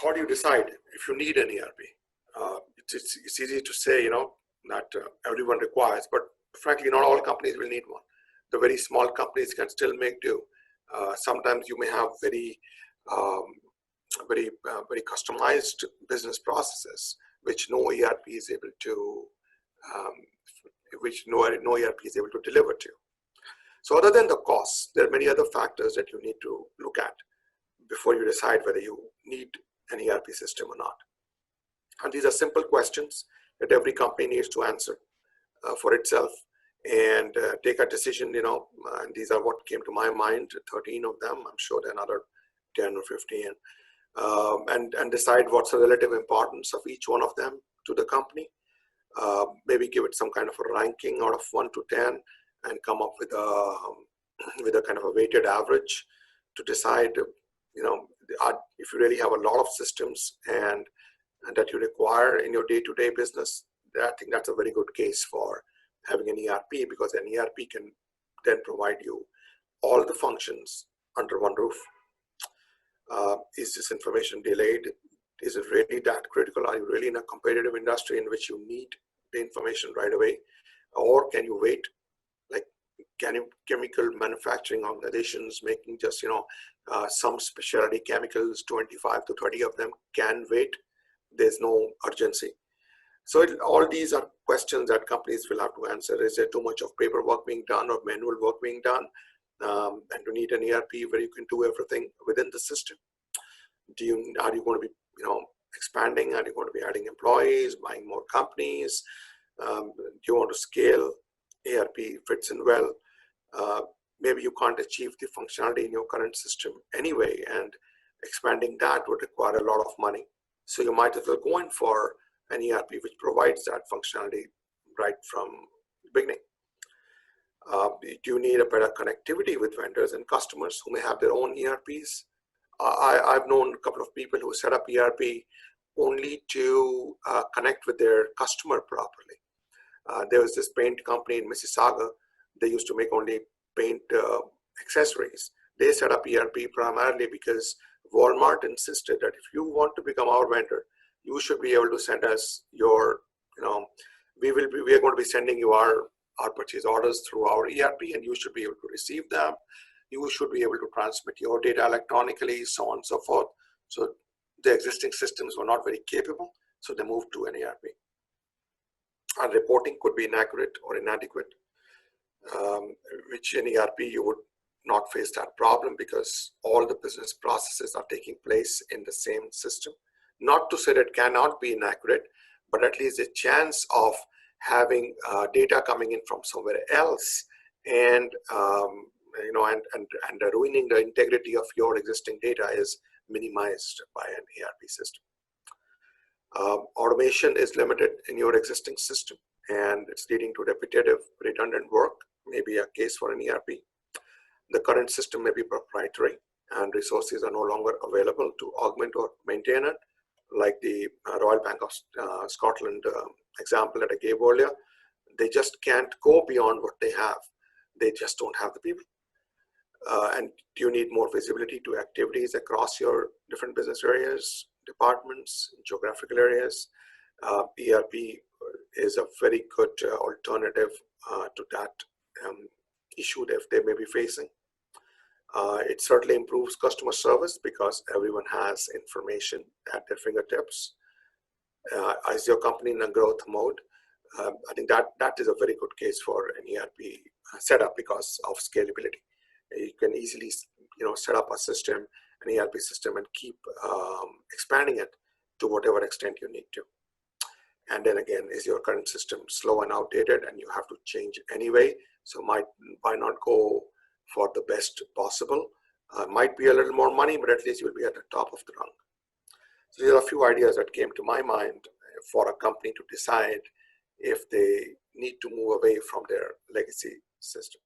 how do you decide if you need an ERP? It's easy to say, that everyone requires, but frankly, not all companies will need one. The very small companies can still make do. Sometimes you may have very customized business processes, which no ERP is able to, deliver to. So other than the costs, there are many other factors that you need to look at before you decide whether you need an ERP system or not. And these are simple questions that every company needs to answer for itself and take a decision, and these are what came to my mind, 13 of them. I'm sure there are another 10 or 15, and decide what's the relative importance of each one of them to the company. Maybe give it some kind of a ranking out of 1 to 10 and come up with a kind of a weighted average to decide, if you really have a lot of systems and that you require in your day-to-day business. I think that's a very good case for having an ERP, because an ERP can then provide you all the functions under one roof. Is this information delayed? Is it really that critical? Are you really in a competitive industry in which you need the information right away? Or can you wait? Like chemical manufacturing organizations making just, some specialty chemicals, 25 to 30 of them can wait. There's no urgency. So all these are questions that companies will have to answer. Is there too much of paperwork being done or manual work being done? And you need an ERP where you can do everything within the system. Are you going to be, expanding? Are you going to be adding employees, buying more companies? Do you want to scale? ERP fits in well. Maybe you can't achieve the functionality in your current system anyway, and expanding that would require a lot of money. So you might as well go in for an ERP which provides that functionality right from the beginning. Do you need a better connectivity with vendors and customers who may have their own ERPs? I've known a couple of people who set up ERP only to connect with their customer properly. There was this paint company in Mississauga. They used to make only paint accessories. They set up ERP primarily because Walmart insisted that if you want to become our vendor, you should be able to send us your, we are going to be sending you our purchase orders through our ERP, and you should be able to receive them. You should be able to transmit your data electronically, so on and so forth. So the existing systems were not very capable, so they moved to an ERP. And reporting could be inaccurate or inadequate, which in ERP you would not face that problem because all the business processes are taking place in the same system. Not to say that it cannot be inaccurate, but at least the chance of having data coming in from somewhere else and ruining the integrity of your existing data is minimized by an ERP system. Automation is limited in your existing system, and it's leading to repetitive, redundant work, maybe a case for an ERP. The current system may be proprietary, and resources are no longer available to augment or maintain it, like the Royal Bank of Scotland example that I gave earlier. They just can't go beyond what they have. They just don't have the people. And do you need more visibility to activities across your different business areas, departments, geographical areas? ERP is a very good alternative to that issue that they may be facing. It certainly improves customer service because everyone has information at their fingertips. Is your company in a growth mode? I think that is a very good case for an ERP setup because of scalability. You can easily, set up a system, an ERP system, and keep expanding it to whatever extent you need to. And then again, is your current system slow and outdated, and you have to change anyway? So why not go for the best possible? Might be a little more money, but at least you'll be at the top of the rung. So there are a few ideas that came to my mind for a company to decide if they need to move away from their legacy system.